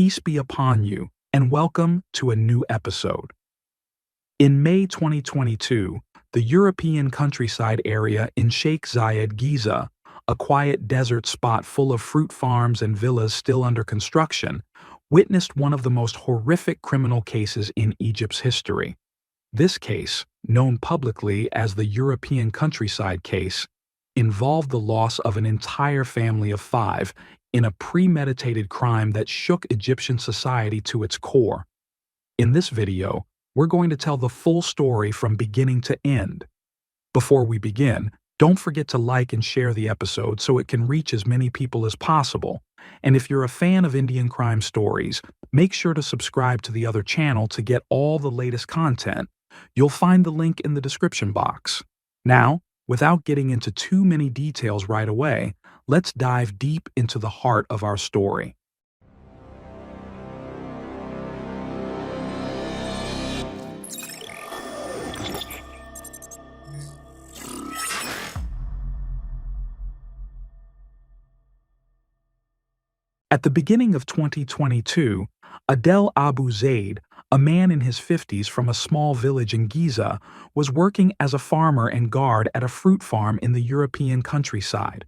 Peace be upon you, and welcome to a new episode. In May 2022, the European countryside area in Sheikh Zayed Giza, a quiet desert spot full of fruit farms and villas still under construction, witnessed one of the most horrific criminal cases in Egypt's history. This case, known publicly as the European countryside case, involved the loss of an entire family of 5 in a premeditated crime that shook Egyptian society to its core. In this video, we're going to tell the full story from beginning to end. Before we begin, don't forget to like and share the episode so it can reach as many people as possible. And if you're a fan of Indian crime stories, make sure to subscribe to the other channel to get all the latest content. You'll find the link in the description box. Now, without getting into too many details right away, let's dive deep into the heart of our story. At the beginning of 2022, Adel Abu Zaid, a man in his 50s from a small village in Giza, was working as a farmer and guard at a fruit farm in the European countryside.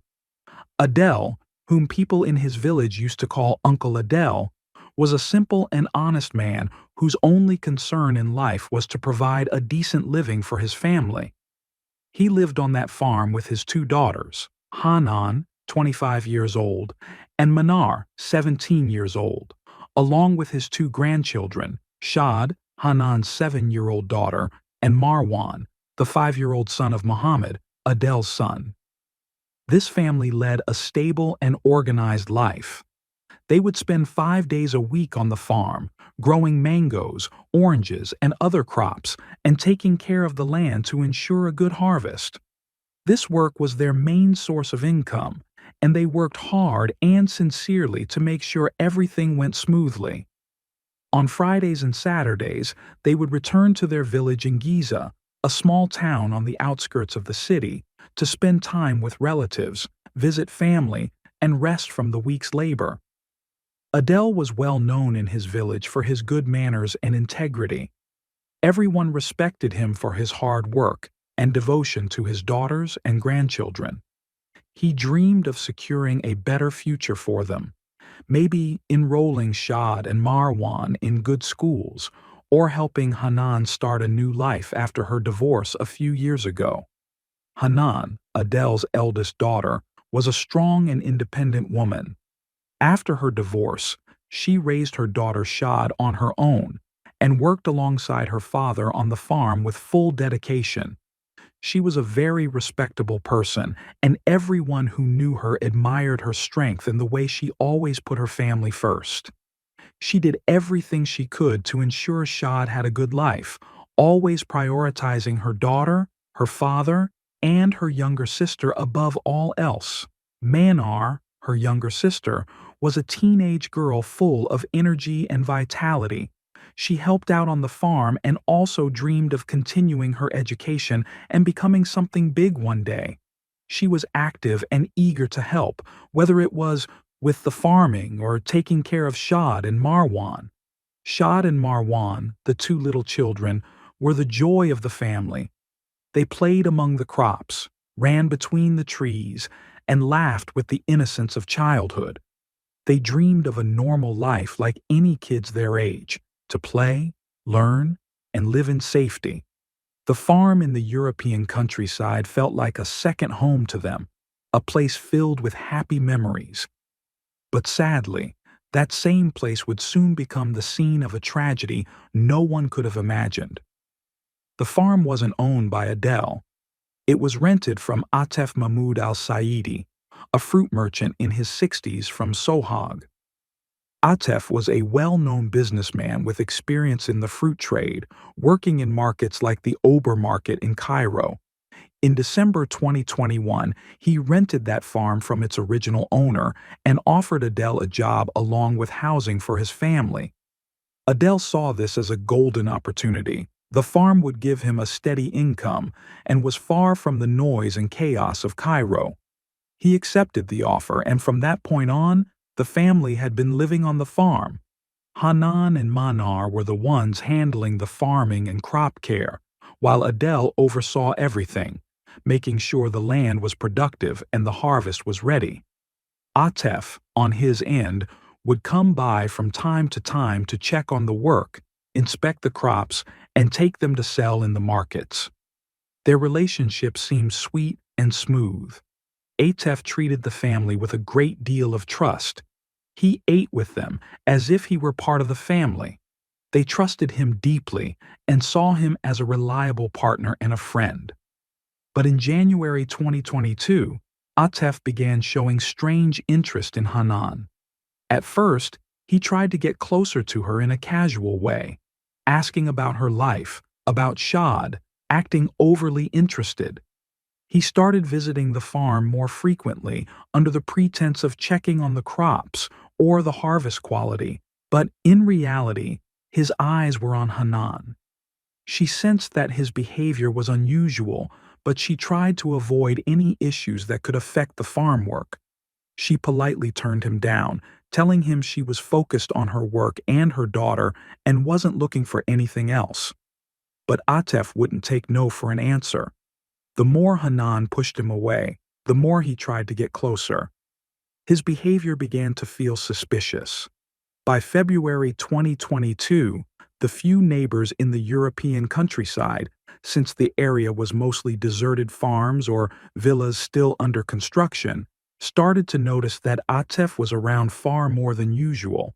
Adel, whom people in his village used to call Uncle Adel, was a simple and honest man whose only concern in life was to provide a decent living for his family. He lived on that farm with his 2 daughters, Hanan, 25 years old, and Manar, 17 years old, along with his 2 grandchildren, Shad, Hanan's 7-year-old daughter, and Marwan, the 5-year-old son of Muhammad, Adel's son. This family led a stable and organized life. They would spend 5 days a week on the farm, growing mangoes, oranges, and other crops, and taking care of the land to ensure a good harvest. This work was their main source of income, and they worked hard and sincerely to make sure everything went smoothly. On Fridays and Saturdays, they would return to their village in Giza, a small town on the outskirts of the city, to spend time with relatives, visit family, and rest from the week's labor. Adel was well known in his village for his good manners and integrity. Everyone respected him for his hard work and devotion to his daughters and grandchildren. He dreamed of securing a better future for them, maybe enrolling Shad and Marwan in good schools, or helping Hanan start a new life after her divorce a few years ago. Hanan, Adel's eldest daughter, was a strong and independent woman. After her divorce, she raised her daughter Shad on her own and worked alongside her father on the farm with full dedication. She was a very respectable person, and everyone who knew her admired her strength and the way she always put her family first. She did everything she could to ensure Shad had a good life, always prioritizing her daughter, her father, and her younger sister above all else. Manar, her younger sister, was a teenage girl full of energy and vitality. She helped out on the farm and also dreamed of continuing her education and becoming something big one day. She was active and eager to help, whether it was with the farming or taking care of Shad and Marwan. Shad and Marwan, the 2 little children, were the joy of the family. They played among the crops, ran between the trees, and laughed with the innocence of childhood. They dreamed of a normal life like any kids their age, to play, learn, and live in safety. The farm in the European countryside felt like a second home to them, a place filled with happy memories. But sadly, that same place would soon become the scene of a tragedy no one could have imagined. The farm wasn't owned by Adel. It was rented from Atef Mahmoud al-Saidi, a fruit merchant in his 60s from Sohag. Atef was a well-known businessman with experience in the fruit trade, working in markets like the Ober Market in Cairo. In December 2021, he rented that farm from its original owner and offered Adel a job along with housing for his family. Adel saw this as a golden opportunity. The farm would give him a steady income and was far from the noise and chaos of Cairo. He accepted the offer, and from that point on, the family had been living on the farm, Hanan and Manar were the ones handling the farming and crop care, while Adele oversaw everything, making sure the land was productive and the harvest was ready. Atef, on his end, would come by from time to check on the work, inspect the crops, and take them to sell in the markets. Their relationship seemed sweet and smooth. Atef treated the family with a great deal of trust. He ate with them as if he were part of the family. They trusted him deeply and saw him as a reliable partner and a friend. But in January 2022, Atef began showing strange interest in Hanan. At first, he tried to get closer to her in a casual way, asking about her life, about Shad, acting overly interested. He started visiting the farm more frequently under the pretense of checking on the crops or the harvest quality, but in reality, his eyes were on Hanan. She sensed that his behavior was unusual, but she tried to avoid any issues that could affect the farm work. She politely turned him down, telling him she was focused on her work and her daughter and wasn't looking for anything else. But Atef wouldn't take no for an answer. The more Hanan pushed him away, the more he tried to get closer. His behavior began to feel suspicious. By February 2022, the few neighbors in the European countryside, since the area was mostly deserted farms or villas still under construction, started to notice that Atef was around far more than usual.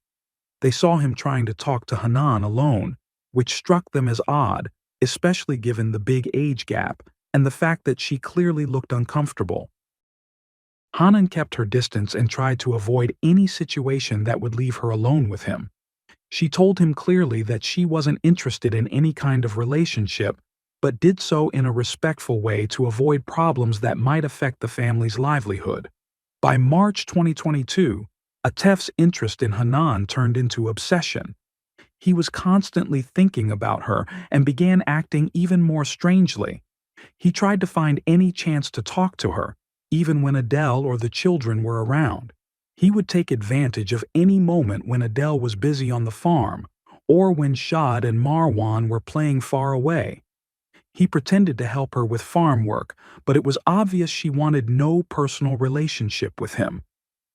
They saw him trying to talk to Hanan alone, which struck them as odd, especially given the big age gap and the fact that she clearly looked uncomfortable. Hanan kept her distance and tried to avoid any situation that would leave her alone with him. She told him clearly that she wasn't interested in any kind of relationship, but did so in a respectful way to avoid problems that might affect the family's livelihood. By March 2022, Atef's interest in Hanan turned into obsession. He was constantly thinking about her and began acting even more strangely. He tried to find any chance to talk to her, even when Adele or the children were around. He would take advantage of any moment when Adele was busy on the farm, or when Shad and Marwan were playing far away. He pretended to help her with farm work, but it was obvious she wanted no personal relationship with him.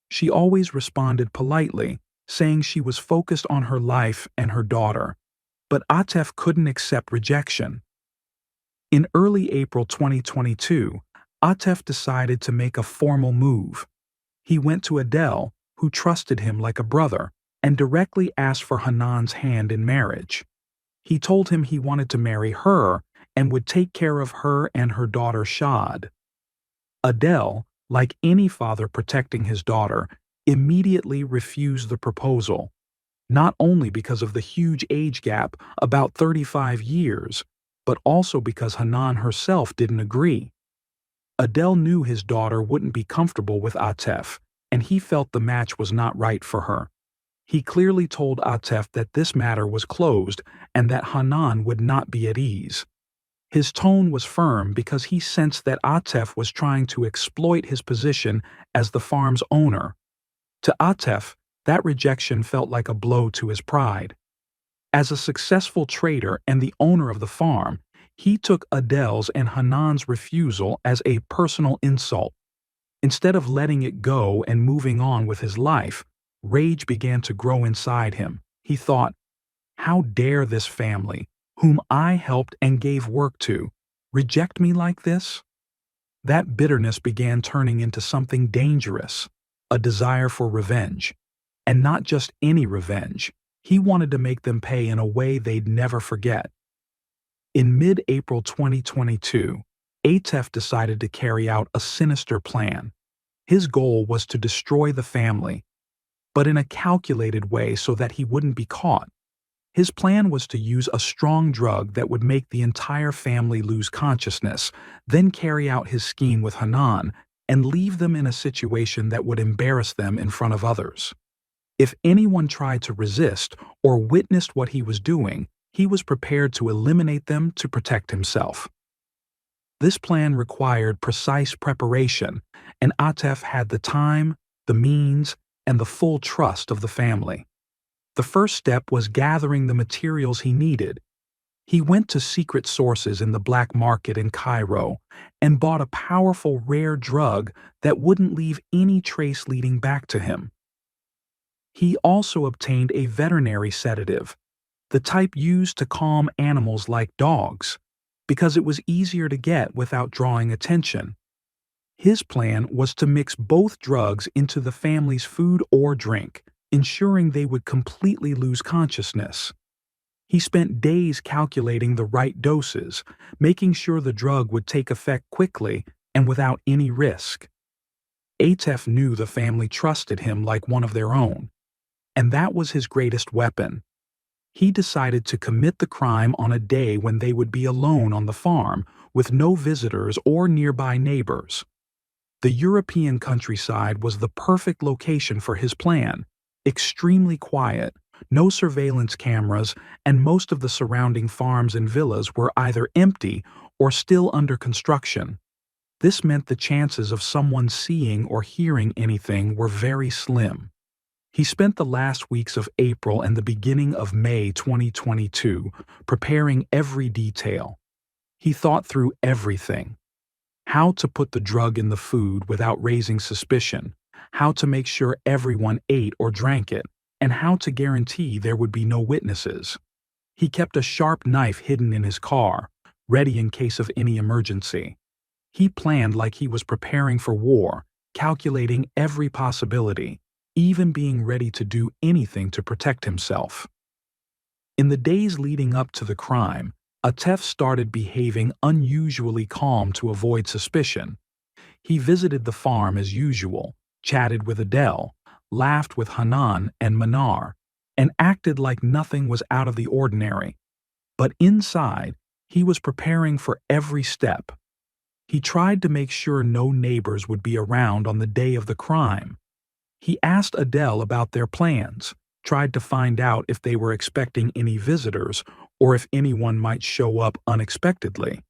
She always responded politely, saying she was focused on her life and her daughter. But Atef couldn't accept rejection. In early April 2022, Atef decided to make a formal move. He went to Adele, who trusted him like a brother, and directly asked for Hanan's hand in marriage. He told him he wanted to marry her and would take care of her and her daughter Shad. Adele, like any father protecting his daughter, immediately refused the proposal, not only because of the huge age gap, about 35 years, but also because Hanan herself didn't agree. Adele knew his daughter wouldn't be comfortable with Atef, and he felt the match was not right for her. He clearly told Atef that this matter was closed and that Hanan would not be at ease. His tone was firm because he sensed that Atef was trying to exploit his position as the farm's owner. To Atef, that rejection felt like a blow to his pride. As a successful trader and the owner of the farm, he took Adele's and Hanan's refusal as a personal insult. Instead of letting it go and moving on with his life, rage began to grow inside him. He thought, "How dare this family, whom I helped and gave work to, reject me like this?" That bitterness began turning into something dangerous, a desire for revenge. And not just any revenge. He wanted to make them pay in a way they'd never forget. In mid-April 2022, Atef decided to carry out a sinister plan. His goal was to destroy the family, but in a calculated way so that he wouldn't be caught. His plan was to use a strong drug that would make the entire family lose consciousness, then carry out his scheme with Hanan and leave them in a situation that would embarrass them in front of others. If anyone tried to resist or witnessed what he was doing, he was prepared to eliminate them to protect himself. This plan required precise preparation, and Atef had the time, the means, and the full trust of the family. The first step was gathering the materials he needed. He went to secret sources in the black market in Cairo and bought a powerful rare drug that wouldn't leave any trace leading back to him. He also obtained a veterinary sedative, the type used to calm animals like dogs, because it was easier to get without drawing attention. His plan was to mix both drugs into the family's food or drink, ensuring they would completely lose consciousness. He spent days calculating the right doses, making sure the drug would take effect quickly and without any risk. Atef knew the family trusted him like one of their own, and that was his greatest weapon. He decided to commit the crime on a day when they would be alone on the farm, with no visitors or nearby neighbors. The European countryside was the perfect location for his plan, extremely quiet, no surveillance cameras, and most of the surrounding farms and villas were either empty or still under construction. This meant the chances of someone seeing or hearing anything were very slim. He spent the last weeks of April and the beginning of May 2022 preparing every detail. He thought through everything: how to put the drug in the food without raising suspicion, how to make sure everyone ate or drank it, and how to guarantee there would be no witnesses. He kept a sharp knife hidden in his car, ready in case of any emergency. He planned like he was preparing for war, calculating every possibility, even being ready to do anything to protect himself. In the days leading up to the crime, Atef started behaving unusually calm to avoid suspicion. He visited the farm as usual, chatted with Adele, laughed with Hanan and Manar, and acted like nothing was out of the ordinary. But inside, he was preparing for every step. He tried to make sure no neighbors would be around on the day of the crime. He asked Adele about their plans, tried to find out if they were expecting any visitors or if anyone might show up unexpectedly.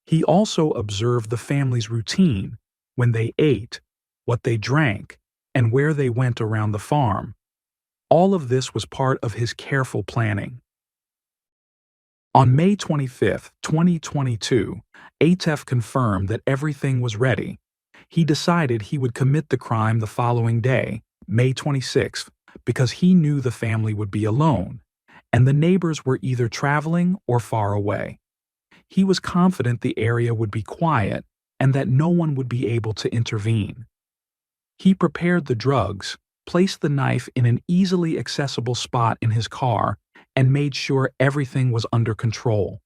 He also observed the family's routine, when they ate, what they drank, and where they went around the farm. All of this was part of his careful planning. On May 25, 2022, Atef confirmed that everything was ready. He decided he would commit the crime the following day, May 26th, because he knew the family would be alone, and the neighbors were either traveling or far away. He was confident the area would be quiet and that no one would be able to intervene. He prepared the drugs, placed the knife in an easily accessible spot in his car, and made sure everything was under control.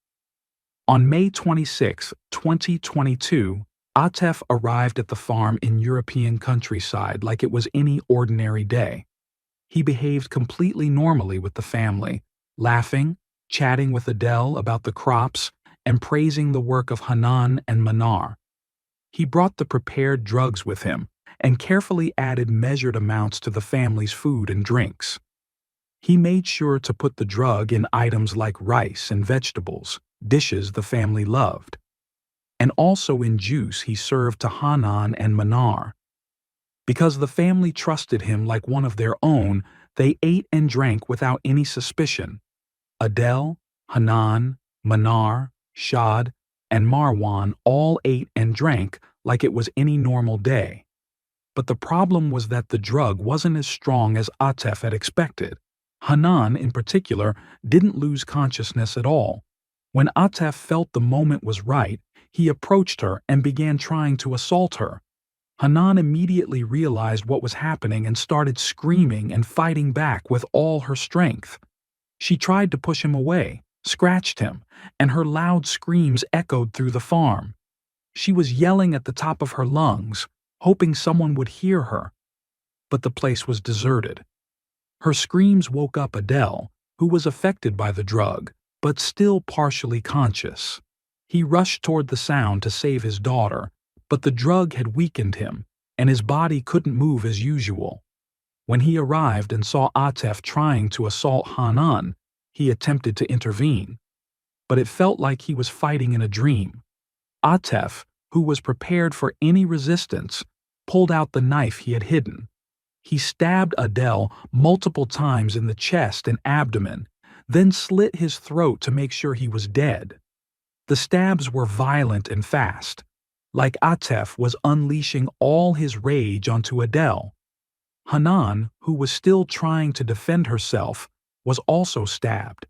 On May 26, 2022, Atef arrived at the farm in European countryside like it was any ordinary day. He behaved completely normally with the family, laughing, chatting with Adele about the crops, and praising the work of Hanan and Manar. He brought the prepared drugs with him and carefully added measured amounts to the family's food and drinks. He made sure to put the drug in items like rice and vegetables, dishes the family loved, and also in juice he served to Hanan and Manar. Because the family trusted him like one of their own, they ate and drank without any suspicion. Adele, Hanan, Manar, Shad, and Marwan all ate and drank like it was any normal day. But the problem was that the drug wasn't as strong as Atef had expected. Hanan, in particular, didn't lose consciousness at all. When Atef felt the moment was right, he approached her and began trying to assault her. Hanan immediately realized what was happening and started screaming and fighting back with all her strength. She tried to push him away, scratched him, and her loud screams echoed through the farm. She was yelling at the top of her lungs, hoping someone would hear her. But the place was deserted. Her screams woke up Adele, who was affected by the drug, but still partially conscious. He rushed toward the sound to save his daughter, but the drug had weakened him, and his body couldn't move as usual. When he arrived and saw Atef trying to assault Hanan, he attempted to intervene. But it felt like he was fighting in a dream. Atef, who was prepared for any resistance, pulled out the knife he had hidden. He stabbed Adele multiple times in the chest and abdomen, then slit his throat to make sure he was dead. The stabs were violent and fast, like Atef was unleashing all his rage onto Adele. Hanan, who was still trying to defend herself, was also stabbed.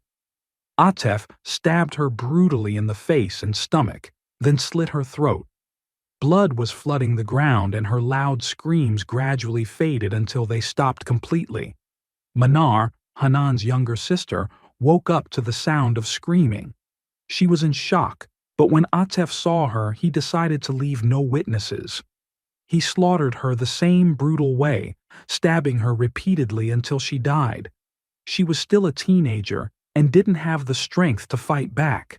Atef stabbed her brutally in the face and stomach, then slit her throat. Blood was flooding the ground and her loud screams gradually faded until they stopped completely. Manar, Hanan's younger sister, woke up to the sound of screaming. She was in shock, but when Atef saw her, he decided to leave no witnesses. He slaughtered her the same brutal way, stabbing her repeatedly until she died. She was still a teenager and didn't have the strength to fight back.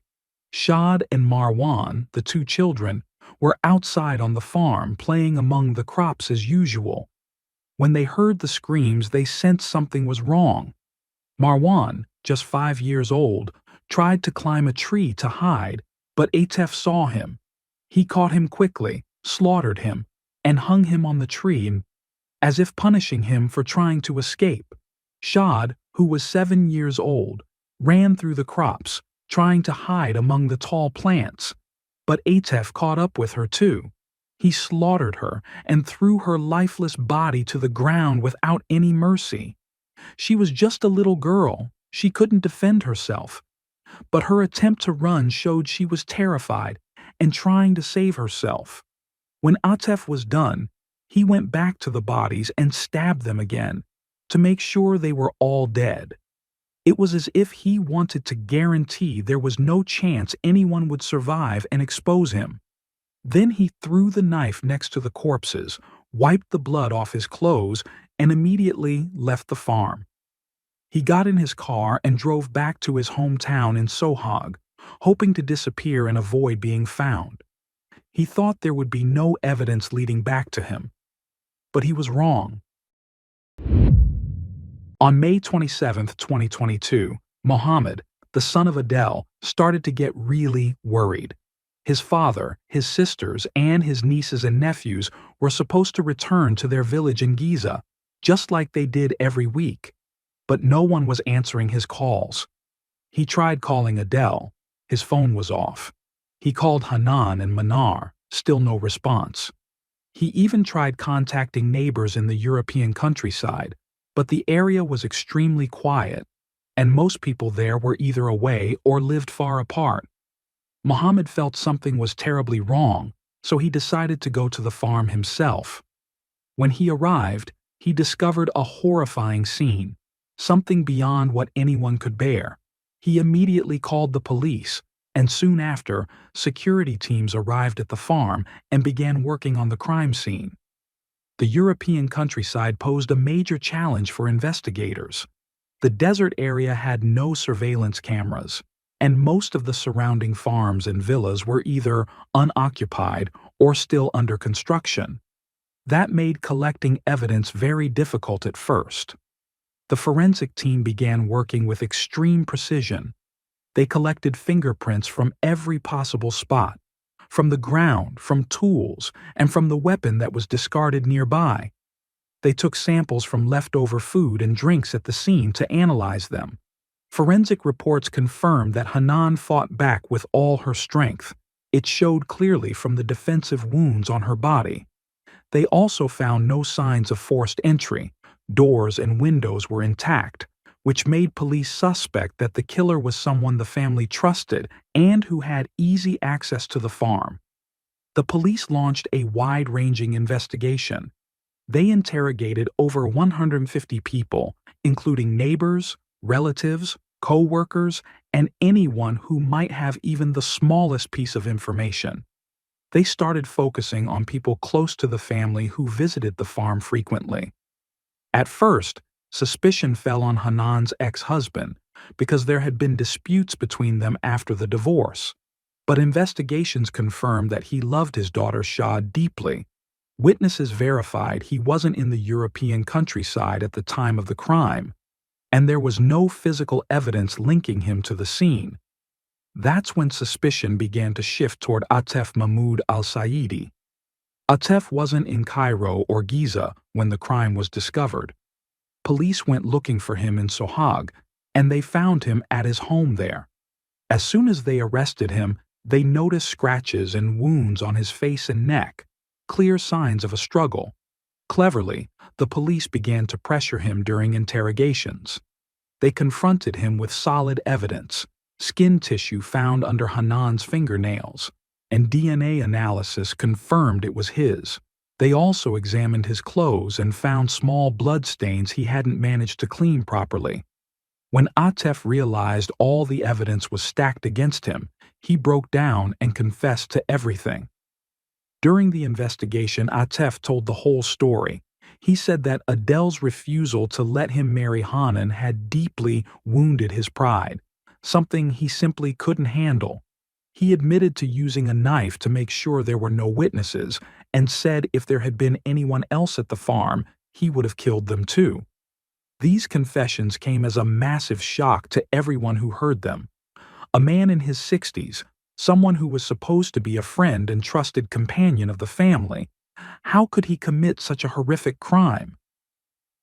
Shad and Marwan, the two children, were outside on the farm playing among the crops as usual. When they heard the screams, they sensed something was wrong. Marwan, just 5 years old, tried to climb a tree to hide, but Atef saw him. He caught him quickly, slaughtered him, and hung him on the tree as if punishing him for trying to escape. Shad, who was 7 years old, ran through the crops, trying to hide among the tall plants. But Atef caught up with her too. He slaughtered her and threw her lifeless body to the ground without any mercy. She was just a little girl. She couldn't defend herself. But her attempt to run showed she was terrified and trying to save herself. When Atef was done, he went back to the bodies and stabbed them again to make sure they were all dead. It was as if he wanted to guarantee there was no chance anyone would survive and expose him. Then he threw the knife next to the corpses, wiped the blood off his clothes, and immediately left the farm. He got in his car and drove back to his hometown in Sohag, hoping to disappear and avoid being found. He thought there would be no evidence leading back to him. But he was wrong. On May 27, 2022, Mohammed, the son of Adele, started to get really worried. His father, his sisters, and his nieces and nephews were supposed to return to their village in Giza, just like they did every week. But no one was answering his calls. He tried calling Adele. His phone was off. He called Hanan and Manar, still no response. He even tried contacting neighbors in the European countryside, but the area was extremely quiet, and most people there were either away or lived far apart. Mohammed felt something was terribly wrong, so he decided to go to the farm himself. When he arrived, he discovered a horrifying scene, something beyond what anyone could bear. He immediately called the police, and soon after, security teams arrived at the farm and began working on the crime scene. The European countryside posed a major challenge for investigators. The desert area had no surveillance cameras, and most of the surrounding farms and villas were either unoccupied or still under construction. That made collecting evidence very difficult at first. The forensic team began working with extreme precision. They collected fingerprints from every possible spot, from the ground, from tools, and from the weapon that was discarded nearby. They took samples from leftover food and drinks at the scene to analyze them. Forensic reports confirmed that Hanan fought back with all her strength. It showed clearly from the defensive wounds on her body. They also found no signs of forced entry. Doors and windows were intact, which made police suspect that the killer was someone the family trusted and who had easy access to the farm. The police launched a wide-ranging investigation. They interrogated over 150 people, including neighbors, relatives, co-workers, and anyone who might have even the smallest piece of information. They started focusing on people close to the family who visited the farm frequently. At first, suspicion fell on Hanan's ex-husband because there had been disputes between them after the divorce. But investigations confirmed that he loved his daughter Shad deeply. Witnesses verified he wasn't in the European countryside at the time of the crime, and there was no physical evidence linking him to the scene. That's when suspicion began to shift toward Atef Mahmoud al-Saidi. Atef wasn't in Cairo or Giza when the crime was discovered. Police went looking for him in Sohag, and they found him at his home there. As soon as they arrested him, they noticed scratches and wounds on his face and neck, clear signs of a struggle. Cleverly, the police began to pressure him during interrogations. They confronted him with solid evidence, skin tissue found under Hanan's fingernails, and DNA analysis confirmed it was his. They also examined his clothes and found small blood stains he hadn't managed to clean properly. When Atef realized all the evidence was stacked against him, he broke down and confessed to everything. During the investigation, Atef told the whole story. He said that Adele's refusal to let him marry Hanan had deeply wounded his pride, something he simply couldn't handle. He admitted to using a knife to make sure there were no witnesses, and said if there had been anyone else at the farm, he would have killed them too. These confessions came as a massive shock to everyone who heard them. A man in his 60s, someone who was supposed to be a friend and trusted companion of the family, how could he commit such a horrific crime?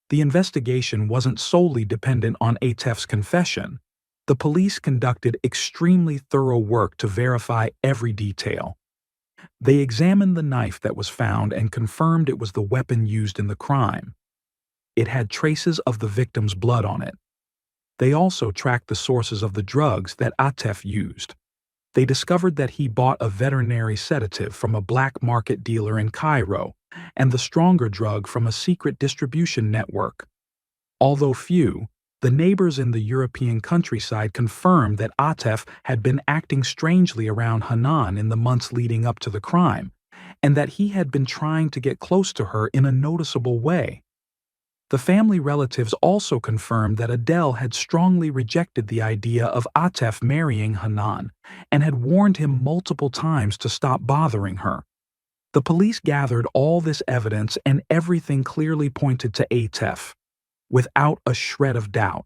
The investigation wasn't solely dependent on Atef's confession. The police conducted extremely thorough work to verify every detail. They examined the knife that was found and confirmed it was the weapon used in the crime. It had traces of the victim's blood on it. They also tracked the sources of the drugs that Atef used. They discovered that he bought a veterinary sedative from a black market dealer in Cairo and the stronger drug from a secret distribution network. Although few, the neighbors in the European countryside confirmed that Atef had been acting strangely around Hanan in the months leading up to the crime, and that he had been trying to get close to her in a noticeable way. The family relatives also confirmed that Adele had strongly rejected the idea of Atef marrying Hanan and had warned him multiple times to stop bothering her. The police gathered all this evidence and everything clearly pointed to Atef, without a shred of doubt.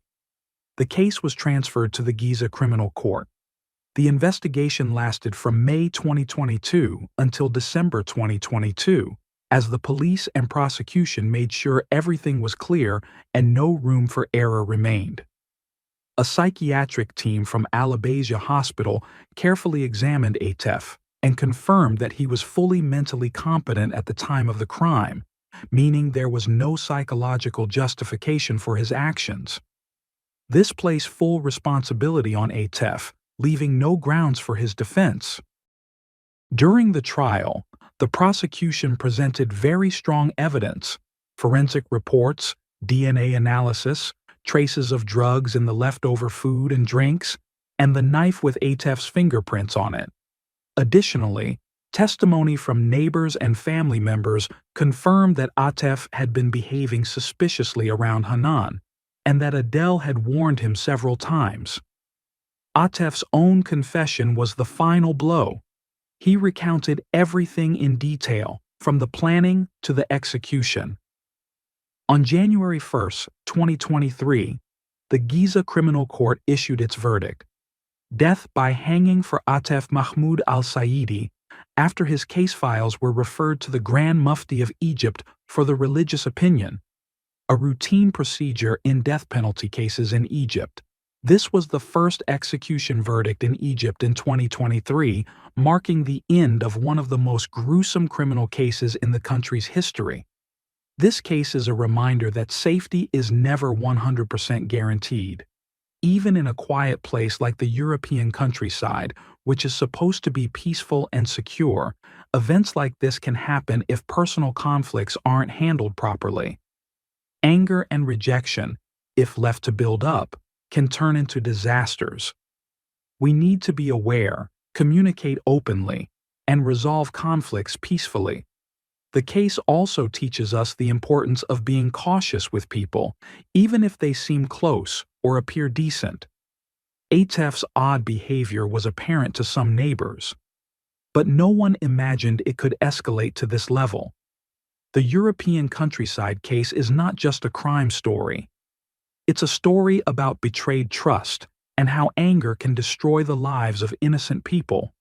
The case was transferred to the Giza Criminal Court. The investigation lasted from May 2022 until December 2022, as the police and prosecution made sure everything was clear and no room for error remained. A psychiatric team from Al-Abasia Hospital carefully examined Atef and confirmed that he was fully mentally competent at the time of the crime, meaning there was no psychological justification for his actions. This placed full responsibility on Atef, leaving no grounds for his defense. During the trial, the prosecution presented very strong evidence: forensic reports, DNA analysis, traces of drugs in the leftover food and drinks, and the knife with Atef's fingerprints on it. Additionally, testimony from neighbors and family members confirmed that Atef had been behaving suspiciously around Hanan, and that Adele had warned him several times. Atef's own confession was the final blow. He recounted everything in detail, from the planning to the execution. On January 1, 2023, the Giza Criminal Court issued its verdict: death by hanging for Atef Mahmoud al-Saidi, after his case files were referred to the Grand Mufti of Egypt for the religious opinion, a routine procedure in death penalty cases in Egypt. This was the first execution verdict in Egypt in 2023, marking the end of one of the most gruesome criminal cases in the country's history. This case is a reminder that safety is never 100% guaranteed. Even in a quiet place like the European countryside, which is supposed to be peaceful and secure, events like this can happen if personal conflicts aren't handled properly. Anger and rejection, if left to build up, can turn into disasters. We need to be aware, communicate openly, and resolve conflicts peacefully. The case also teaches us the importance of being cautious with people, even if they seem close or appear decent. Atef's odd behavior was apparent to some neighbors, but no one imagined it could escalate to this level. The European countryside case is not just a crime story. It's a story about betrayed trust and how anger can destroy the lives of innocent people.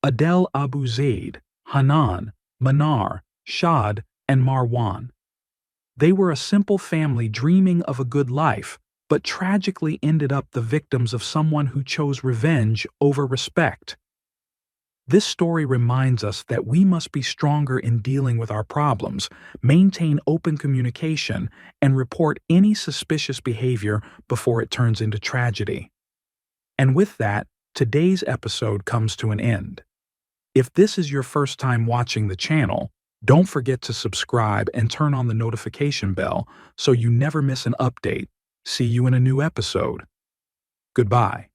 Adel Abu Zaid, Hanan, Manar, Shad, and Marwan. They were a simple family dreaming of a good life, but tragically ended up the victims of someone who chose revenge over respect. This story reminds us that we must be stronger in dealing with our problems, maintain open communication, and report any suspicious behavior before it turns into tragedy. And with that, today's episode comes to an end. If this is your first time watching the channel, don't forget to subscribe and turn on the notification bell so you never miss an update. See you in a new episode. Goodbye.